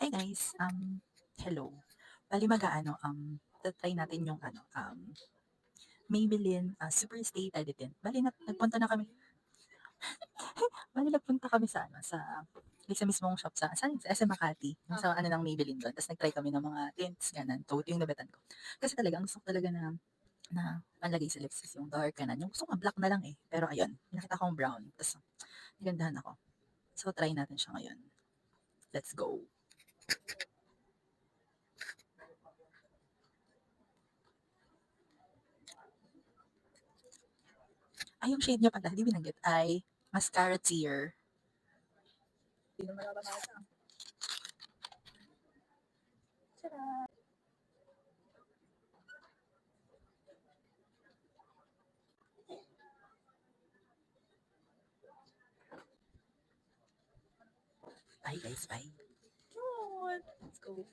Hi guys, hello. Bali mag-aano, ta-try natin yung Maybelline, Super Stay Teddy Tint. Bali nagpunta kami sa sa mismong shop sa SM Makati, yung sa ano ng Maybelline dun. Tapos nag-try kami ng mga tints, ganun. Tote yung nabetan ko. Kasi talaga, ang gusto ko talaga na panlagay sa lips is yung dark, ganun. Yung gusto ko black na lang eh. Pero ayun, nakita kong brown. Tapos, nagandahan ako. So, try natin siya ngayon. Let's go. Ay, yung shade niya pala, hindi binanggit, ay Mascara Tear. Hindi naman nababasa. Bye guys, bye. Let's go.